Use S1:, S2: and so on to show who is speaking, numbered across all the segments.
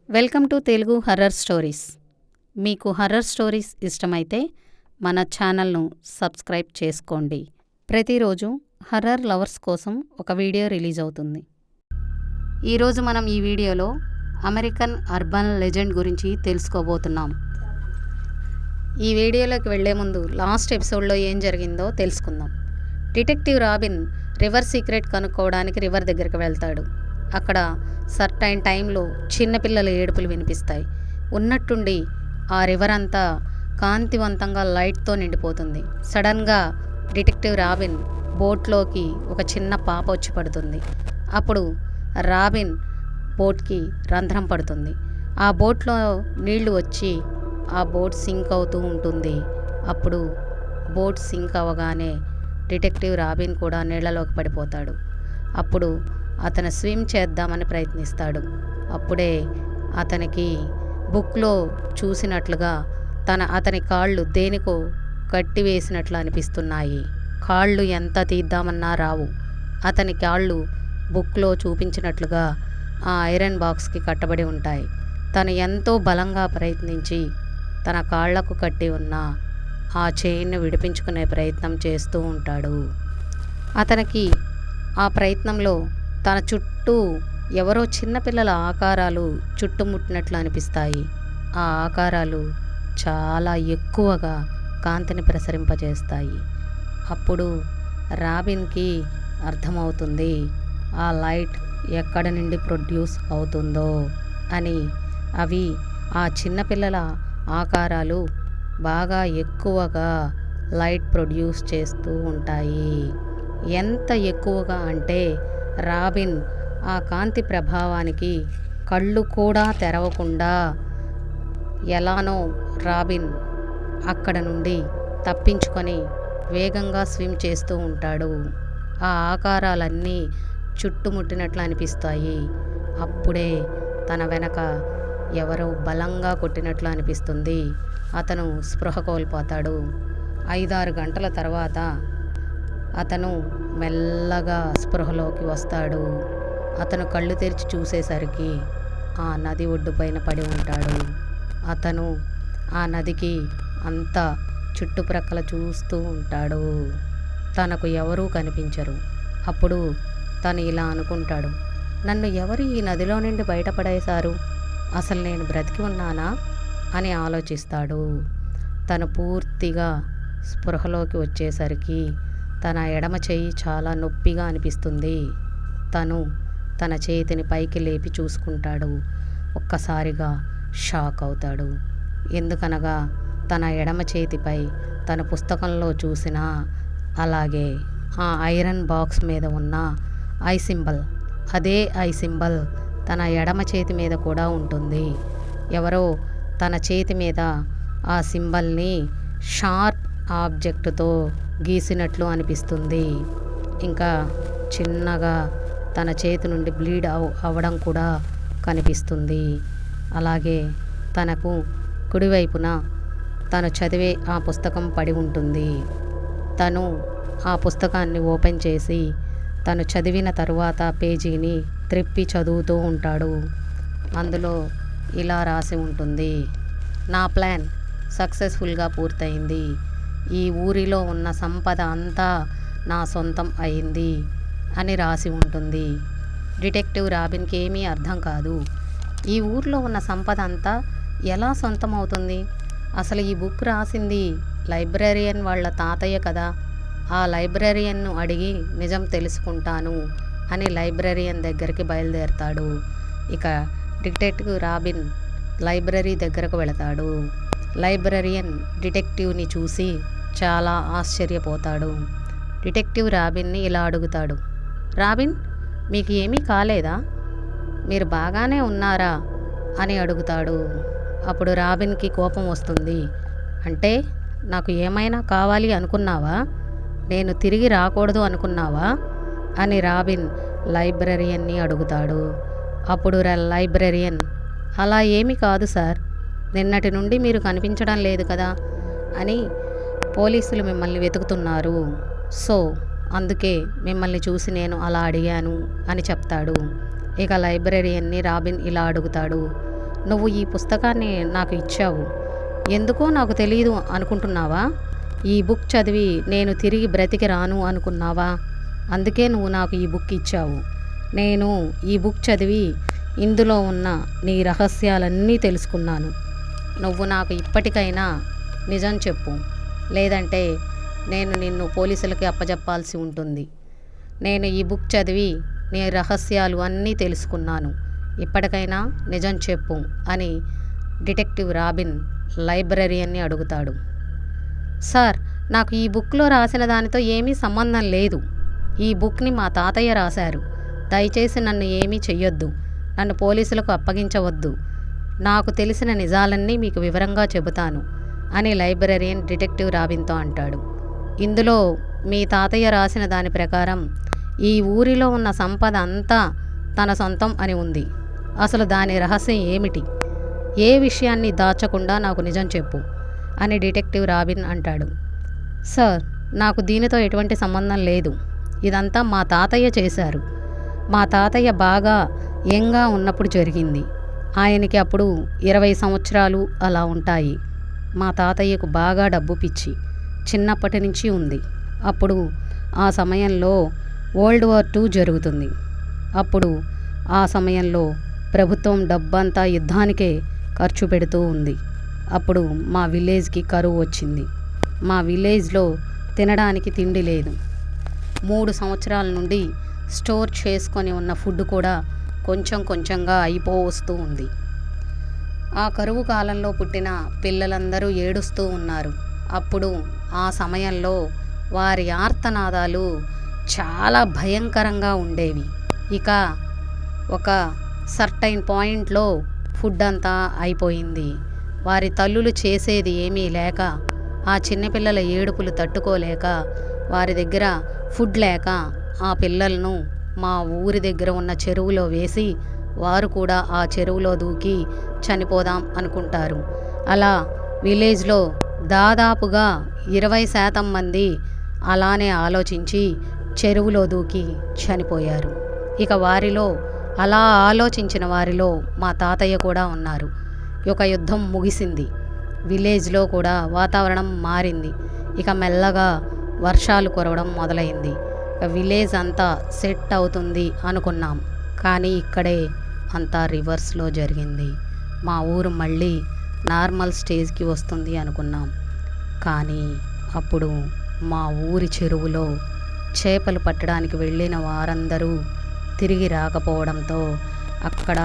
S1: Welcome to Telugu horror stories. మీకు horror stories ఇష్టమైతే మన ఛానల్ను సబ్స్క్రైబ్ చేసుకోండి. ప్రతిరోజు హర్రర్ లవర్స్ కోసం ఒక వీడియో రిలీజ్ అవుతుంది. ఈరోజు మనం ఈ వీడియోలో అమెరికన్ అర్బన్ లెజెండ్ గురించి తెలుసుకోబోతున్నాం. ఈ వీడియోలోకి వెళ్లే ముందు లాస్ట్ ఎపిసోడ్లో ఏం జరిగిందో తెలుసుకుందాం. డిటెక్టివ్ రాబిన్ రివర్ సీక్రెట్ కనుక్కోవడానికి రివర్ దగ్గరికి వెళ్తాడు. అక్కడ సర్టైన్ టైంలో చిన్నపిల్లల ఏడుపులు వినిపిస్తాయి. ఉన్నట్టుండి ఆ రివర్ అంతా కాంతివంతంగా లైట్తో నిండిపోతుంది. సడన్గా డిటెక్టివ్ రాబిన్ బోట్లోకి ఒక చిన్న పాప వచ్చి పడుతుంది. అప్పుడు రాబిన్ బోట్కి రంధ్రం పడుతుంది. ఆ బోట్లో నీళ్లు వచ్చి ఆ బోట్ సింక్ అవుతూ ఉంటుంది. అప్పుడు బోట్ సింక్ అవ్వగానే డిటెక్టివ్ రాబిన్ కూడా నీళ్లలోకి పడిపోతాడు. అప్పుడు అతను స్విమ్ చేద్దామని ప్రయత్నిస్తాడు. అప్పుడే అతనికి బుక్లో చూసినట్లుగా అతని కాళ్ళు దేనికో కట్టి వేసినట్లు అనిపిస్తున్నాయి. కాళ్ళు ఎంత తీద్దామన్నా రావు. అతని కాళ్ళు బుక్లో చూపించినట్లుగా ఆ ఐరన్ బాక్స్కి కట్టబడి ఉంటాయి. తను ఎంతో బలంగా ప్రయత్నించి తన కాళ్లకు కట్టి ఉన్న ఆ చైన్ను విడిపించుకునే ప్రయత్నం చేస్తూ ఉంటాడు. అతనికి ఆ ప్రయత్నంలో తన చుట్టూ ఎవరో చిన్నపిల్లల ఆకారాలు చుట్టుముట్టినట్లు అనిపిస్తాయి. ఆ ఆకారాలు చాలా ఎక్కువగా కాంతిని ప్రసరింపజేస్తాయి. అప్పుడు రాబిన్కి అర్థమవుతుంది ఆ లైట్ ఎక్కడి నుండి ప్రొడ్యూస్ అవుతుందో అని. అవి ఆ చిన్నపిల్లల ఆకారాలు బాగా ఎక్కువగా లైట్ ప్రొడ్యూస్ చేస్తూ ఉంటాయి. ఎంత ఎక్కువగా అంటే రాబిన్ ఆ కాంతి ప్రభావానికి కళ్ళు కూడా తెరవకుండా ఎలానో రాబిన్ అక్కడ నుండి తప్పించుకొని వేగంగా స్విమ్ చేస్తూ ఉంటాడు. ఆ ఆకారాలన్నీ చుట్టుముట్టినట్లు అనిపిస్తాయి. అప్పుడే తన వెనక ఎవరో బలంగా కొట్టినట్లు అనిపిస్తుంది. అతను స్పృహ కోల్పోతాడు. 5-6 గంటల తర్వాత అతను మెల్లగా స్పృహలోకి వస్తాడు. అతను కళ్ళు తెరిచి చూసేసరికి ఆ నది ఒడ్డు పైన పడి ఉంటాడు. అతను ఆ నదికి అంతా చుట్టుప్రక్కల చూస్తూ ఉంటాడు. తనకు ఎవరూ కనిపించరు. అప్పుడు తను ఇలా అనుకుంటాడు, నన్ను ఎవరు ఈ నదిలో నుండి బయటపడేశారు? అసలు నేను బ్రతికి ఉన్నానా అని ఆలోచిస్తాడు. తను పూర్తిగా స్పృహలోకి వచ్చేసరికి తన ఎడమ చేయి చాలా నొప్పిగా అనిపిస్తుంది. తన చేతిని పైకి లేపి చూసుకుంటాడు. ఒక్కసారిగా షాక్ అవుతాడు. ఎందుకనగా తన ఎడమ చేతిపై తన పుస్తకంలో చూసిన అలాగే ఆ ఐరన్ బాక్స్ మీద ఉన్న ఐ సింబల్, అదే ఐ సింబల్ తన ఎడమ చేతి మీద కూడా ఉంటుంది. ఎవరో తన చేతి మీద ఆ సింబల్ని షార్ప్ ఆబ్జెక్టుతో గీసినట్లు అనిపిస్తుంది. ఇంకా చిన్నగా తన చేతి నుండి బ్లీడ్ అవ్వడం కూడా కనిపిస్తుంది. అలాగే తనకు కుడివైపున తను చదివే ఆ పుస్తకం పడి ఉంటుంది. తను ఆ పుస్తకాన్ని ఓపెన్ చేసి తను చదివిన తరువాత పేజీని త్రిప్పి చదువుతూ ఉంటాడు. అందులో ఇలా రాసి ఉంటుంది, నా ప్లాన్ సక్సెస్ఫుల్గా పూర్తయింది. ఈ ఊరిలో ఉన్న సంపద అంతా నా సొంతం అయింది అని రాసి ఉంటుంది. డిటెక్టివ్ రాబిన్కి ఏమీ అర్థం కాదు. ఈ ఊర్లో ఉన్న సంపద అంతా ఎలా సొంతం అవుతుంది? అసలు ఈ బుక్ రాసింది లైబ్రరీయన్ వాళ్ళ తాతయ్య కదా. ఆ లైబ్రరీయన్ను అడిగి నిజం తెలుసుకుంటాను అని లైబ్రరీయన్ దగ్గరికి బయలుదేరతాడు. ఇక డిటెక్టివ్ రాబిన్ లైబ్రరీ దగ్గరకు వెళతాడు. లైబ్రరీయన్ డిటెక్టివ్ని చూసి చాలా ఆశ్చర్యపోతాడు. డిటెక్టివ్ రాబిన్ని ఇలా అడుగుతాడు, రాబిన్, మీకు ఏమీ కాలేదా? మీరు బాగానే ఉన్నారా అని అడుగుతాడు. అప్పుడు రాబిన్కి కోపం వస్తుంది. అంటే నాకు ఏమైనా కావాలి అనుకున్నావా? నేను తిరిగి రాకూడదు అనుకున్నావా అని రాబిన్ లైబ్రరీయన్ని అడుగుతాడు. అప్పుడు లైబ్రరీయన్, అలా ఏమీ కాదు సార్, నిన్నటి నుండి మీరు కనిపించడం లేదు కదా అని పోలీసులు మిమ్మల్ని వెతుకుతున్నారు. సో అందుకే మిమ్మల్ని చూసి నేను అలా అడిగాను అని చెప్తాడు. ఇక లైబ్రరీయన్ని రాబిన్ ఇలా అడుగుతాడు, నువ్వు ఈ పుస్తకాన్ని నాకు ఇచ్చావు. ఎందుకో నాకు తెలియదు అనుకుంటున్నావా? ఈ బుక్ చదివి నేను తిరిగి బ్రతికి రాను అనుకున్నావా? అందుకే నువ్వు నాకు ఈ బుక్ ఇచ్చావు. నేను ఈ బుక్ చదివి ఇందులో ఉన్న నీ రహస్యాలన్నీ తెలుసుకున్నాను. నువ్వు నాకు ఇప్పటికైనా నిజం చెప్పు, లేదంటే నేను నిన్ను పోలీసులకి అప్పజెప్పాల్సి ఉంటుంది. నేను ఈ బుక్ చదివి నీ రహస్యాలు అన్నీ తెలుసుకున్నాను. ఇప్పటికైనా నిజం చెప్పు అని డిటెక్టివ్ రాబిన్ లైబ్రరీయన్ని అడుగుతాడు. సార్, నాకు ఈ బుక్లో రాసిన దానితో ఏమీ సంబంధం లేదు. ఈ బుక్ని మా తాతయ్య రాశారు. దయచేసి నన్ను ఏమీ చెయ్యొద్దు. నన్ను పోలీసులకు అప్పగించవద్దు. నాకు తెలిసిన నిజాలన్నీ మీకు వివరంగా చెబుతాను అని లైబ్రరీయన్ డిటెక్టివ్ రాబిన్తో అంటాడు. ఇందులో మీ తాతయ్య రాసిన దాని ప్రకారం ఈ ఊరిలో ఉన్న సంపద అంతా తన సొంతం అని ఉంది. అసలు దాని రహస్యం ఏమిటి? ఏ విషయాన్ని దాచకుండా నాకు నిజం చెప్పు అని డిటెక్టివ్ రాబిన్ అంటాడు. సార్, నాకు దీనితో ఎటువంటి సంబంధం లేదు. ఇదంతా మా తాతయ్య చేశారు. మా తాతయ్య బాగా యంగ్గా ఉన్నప్పుడు జరిగింది. ఆయనకి అప్పుడు 20 సంవత్సరాలు అలా ఉంటాయి. మా తాతయ్యకు బాగా డబ్బు పిచ్చి చిన్నప్పటి నుంచి ఉంది. అప్పుడు ఆ సమయంలో వరల్డ్ వార్ II జరుగుతుంది. అప్పుడు ఆ సమయంలో ప్రభుత్వం డబ్బంతా యుద్ధానికే ఖర్చు పెడుతూ ఉంది. అప్పుడు మా విలేజ్కి కరువు వచ్చింది. మా విలేజ్లో తినడానికి తిండి లేదు. 3 సంవత్సరాల నుండి స్టోర్ చేసుకొని ఉన్న ఫుడ్ కూడా కొంచెం కొంచెంగా అయిపోవస్తూ ఉంది. ఆ కరువు కాలంలో పుట్టిన పిల్లలందరూ ఏడుస్తూ ఉన్నారు. అప్పుడు ఆ సమయంలో వారి ఆర్తనాదాలు చాలా భయంకరంగా ఉండేవి. ఇక ఒక సర్టైన్ పాయింట్లో ఫుడ్ అంతా అయిపోయింది. వారి తల్లులు చేసేది ఏమీ లేక, ఆ చిన్నపిల్లల ఏడుపులు తట్టుకోలేక, వారి దగ్గర ఫుడ్ లేక ఆ పిల్లలను మా ఊరి దగ్గర ఉన్న చెరువులో వేసి వారు కూడా ఆ చెరువులో దూకి చనిపోదాం అనుకుంటారు. అలా విలేజ్లో దాదాపుగా 20% మంది అలానే ఆలోచించి చెరువులో దూకి చనిపోయారు. ఇక వారిలో అలా ఆలోచించిన వారిలో మా తాతయ్య కూడా ఉన్నారు. ఒక యుద్ధం ముగిసింది. విలేజ్లో కూడా వాతావరణం మారింది. ఇక మెల్లగా వర్షాలు కురవడం మొదలైంది. ఇక విలేజ్ అంతా సెట్ అవుతుంది అనుకున్నాం. కానీ ఇక్కడే అంతా రివర్స్లో జరిగింది. మా ఊరు మళ్ళీ నార్మల్ స్టేజ్కి వస్తుంది అనుకున్నాం. కానీ అప్పుడు మా ఊరి చెరువులో చేపలు పట్టడానికి వెళ్ళిన వారందరూ తిరిగి రాకపోవడంతో అక్కడ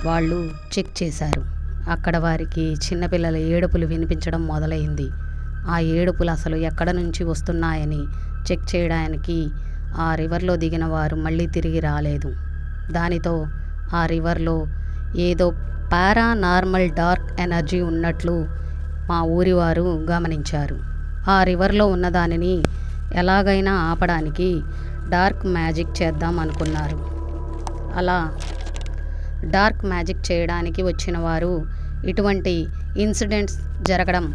S1: వాళ్ళు చెక్ చేశారు. అక్కడ వారికి చిన్నపిల్లల ఏడుపులు వినిపించడం మొదలైంది. ఆ ఏడుపులు అసలు ఎక్కడ నుంచి వస్తున్నాయని చెక్ చేయడానికి ఆ రివర్లో దిగిన వారు మళ్ళీ తిరిగి రాలేదు. దానితో ఆ రివర్లో ఏదో పారానార్మల్ డార్క్ ఎనర్జీ ఉన్నట్లు మా ఊరి వారు గమనించారు. ఆ రివర్లో ఉన్న దానిని ఎలాగైనా ఆపడానికి డార్క్ మ్యాజిక్ చేద్దాం అనుకున్నారు. అలా డార్క్ మ్యాజిక్ చేయడానికి వచ్చిన వారు ఇటువంటి ఇన్సిడెంట్స్ జరగడం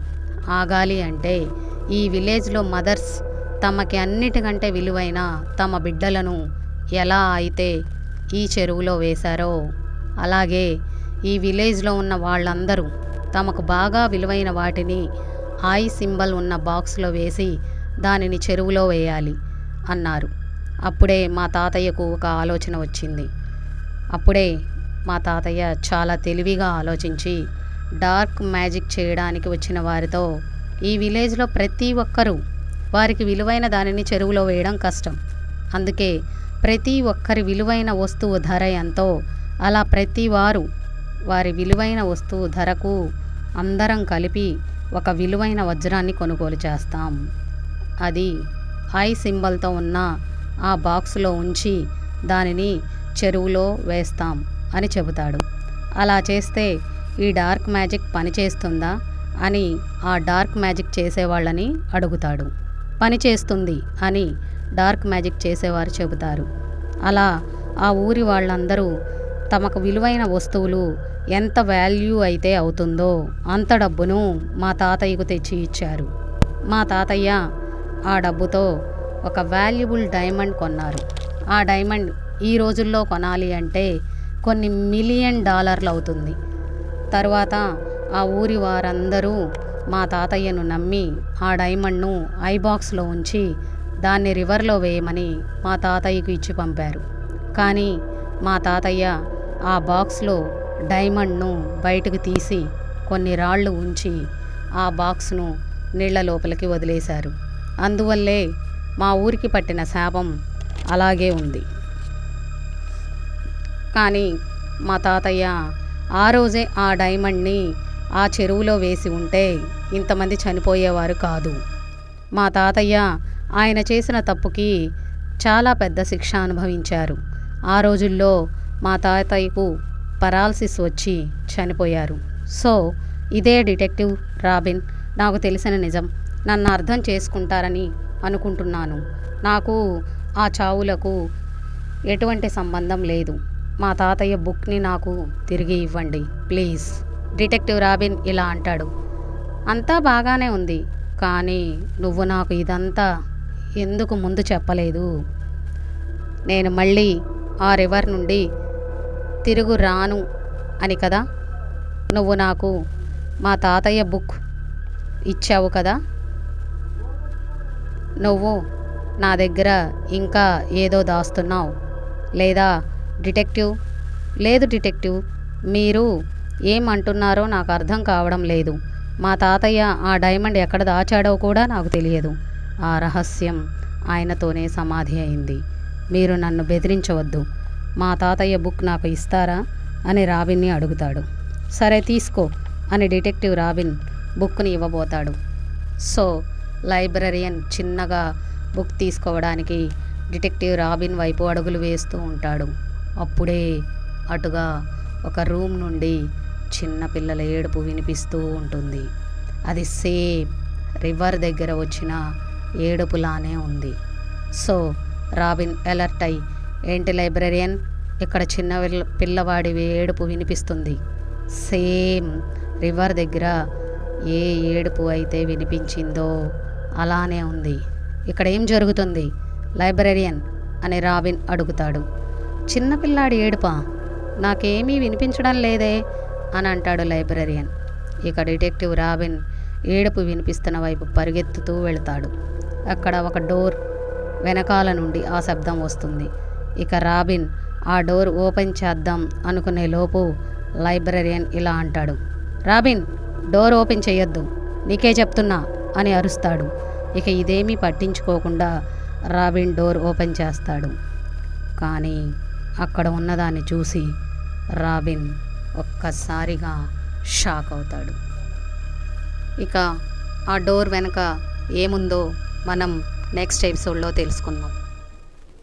S1: ఆగాలి అంటే ఈ విలేజ్లో మదర్స్ తమకి అన్నిటికంటే విలువైన తమ బిడ్డలను ఎలా అయితే ఈ చెరువులో వేశారో, అలాగే ఈ విలేజ్లో ఉన్న వాళ్ళందరూ తమకు బాగా విలువైన వాటిని ఐ సింబల్ ఉన్న బాక్స్లో వేసి దానిని చెరువులో వేయాలి అన్నారు. అప్పుడే మా తాతయ్యకు ఒక ఆలోచన వచ్చింది. అప్పుడే మా తాతయ్య చాలా తెలివిగా ఆలోచించి డార్క్ మ్యాజిక్ చేయడానికి వచ్చిన వారితో, ఈ విలేజ్లో ప్రతి ఒక్కరూ వారికి విలువైన దానిని చెరువులో వేయడం కష్టం. అందుకే ప్రతి ఒక్కరి విలువైన వస్తువు ధర ఎంతో అలా ప్రతి వారు వారి విలువైన వస్తువు ధరకు అందరం కలిపి ఒక విలువైన వజ్రాన్ని కొనుగోలు చేస్తాం. అది ఐ సింబల్తో ఉన్న ఆ బాక్సులో ఉంచి దానిని చెరువులో వేస్తాం అని చెబుతాడు. అలా చేస్తే ఈ డార్క్ మ్యాజిక్ పనిచేస్తుందా అని ఆ డార్క్ మ్యాజిక్ చేసేవాళ్ళని అడుగుతాడు. పనిచేస్తుంది అని డార్క్ మ్యాజిక్ చేసేవారు చెబుతారు. అలా ఆ ఊరి వాళ్ళందరూ తమకు విలువైన వస్తువులు ఎంత వాల్యూ అయితే అవుతుందో అంత డబ్బును మా తాతయ్యకు తెచ్చి ఇచ్చారు. మా తాతయ్య ఆ డబ్బుతో ఒక వాల్యుబుల్ డైమండ్ కొన్నారు. ఆ డైమండ్ ఈ రోజుల్లో కొనాలి అంటే కొన్ని $1,000,000 అవుతుంది. తరువాత ఆ ఊరి వారందరూ మా తాతయ్యను నమ్మి ఆ డైమండ్ను ఐబాక్స్లో ఉంచి దాన్ని రివర్లో వేయమని మా తాతయ్యకు ఇచ్చి పంపారు. కానీ మా తాతయ్య ఆ బాక్స్లో డైమండ్ను బయటకు తీసి కొన్ని రాళ్ళు ఉంచి ఆ బాక్స్ను నీళ్ల లోపలికి వదిలేశారు. అందువల్లే మా ఊరికి పట్టిన శాపం అలాగే ఉంది. కానీ మా తాతయ్య ఆ రోజే ఆ డైమండ్ని ఆ చెరువులో వేసి ఉంటే ఇంతమంది చనిపోయేవారు కాదు. మా తాతయ్య ఆయన చేసిన తప్పుకి చాలా పెద్ద శిక్ష అనుభవించారు. ఆ రోజుల్లో మా తాతయ్యకు పరాలసిస్ వచ్చి చనిపోయారు. సో ఇదే డిటెక్టివ్ రాబిన్ నాకు తెలిసిన నిజం. నన్ను అర్థం చేసుకుంటారని అనుకుంటున్నాను. నాకు ఆ చావులకు ఎటువంటి సంబంధం లేదు. మా తాతయ్య బుక్ని నాకు తిరిగి ఇవ్వండి ప్లీజ్. డిటెక్టివ్ రాబిన్ ఇలా అంటాడు. అంతా బాగానే ఉంది, కానీ నువ్వు నాకు ఇదంతా ఎందుకు ముందు చెప్పలేదు? నేను మళ్ళీ ఆ రివర్ నుండి తిరుగు రాను అని కదా నువ్వు నాకు మా తాతయ్య బుక్ ఇచ్చావు కదా? నువ్వు నా దగ్గర ఇంకా ఏదో దాస్తున్నావు లేదా డిటెక్టివ్? లేదు డిటెక్టివ్, మీరు ఏమంటున్నారో నాకు అర్థం కావడం లేదు. మా తాతయ్య ఆ డైమండ్ ఎక్కడ దాచాడో కూడా నాకు తెలియదు. ఆ రహస్యం ఆయనతోనే సమాధి అయింది. మీరు నన్ను బెదిరించవద్దు. మా తాతయ్య బుక్ నాకు ఇస్తారా అని రాబిన్ని అడుగుతాడు. సరే తీసుకో అని డిటెక్టివ్ రాబిన్ బుక్ని ఇవ్వబోతాడు. సో లైబ్రరియన్ చిన్నగా బుక్ తీసుకోవడానికి డిటెక్టివ్ రాబిన్ వైపు అడుగులు వేస్తూ ఉంటాడు. అప్పుడే అటుగా ఒక రూమ్ నుండి చిన్న పిల్లల ఏడుపు వినిపిస్తూ ఉంటుంది. అది సేమ్ రివర్ దగ్గర వచ్చిన ఏడుపులానే ఉంది. సో రాబిన్ అలర్ట్ అయి, ఏంటి లైబ్రరియన్, ఇక్కడ చిన్న పిల్లవాడి ఏడుపు వినిపిస్తుంది. సేమ్ రివర్ దగ్గర ఏ ఏడుపు అయితే వినిపించిందో అలానే ఉంది. ఇక్కడ ఏం జరుగుతుంది లైబ్రరియన్ అని రాబిన్ అడుగుతాడు. చిన్నపిల్లాడి ఏడుపా? నాకేమీ వినిపించడం లేదే అని అంటాడు లైబ్రరియన్. ఇక డిటెక్టివ్ రాబిన్ ఏడుపు వినిపిస్తున్న వైపు పరిగెత్తుతూ వెళతాడు. అక్కడ ఒక డోర్ వెనకాల నుండి ఆ శబ్దం వస్తుంది. ఇక రాబిన్ ఆ డోర్ ఓపెన్ చేద్దాం అనుకునే లోపు లైబ్రరియన్ ఇలా అంటాడు. రాబిన్, డోర్ ఓపెన్ చేయొద్దు, నీకే చెప్తున్నా అని అరుస్తాడు. ఇక ఇదేమీ పట్టించుకోకుండా రాబిన్ డోర్ ఓపెన్ చేస్తాడు. కానీ అక్కడ ఉన్నదాన్ని చూసి రాబిన్ ఒక్కసారిగా షాక్ అవుతాడు. ఇక ఆ డోర్ వెనక ఏముందో మనం నెక్స్ట్ ఎపిసోడ్లో తెలుసుకుందాం.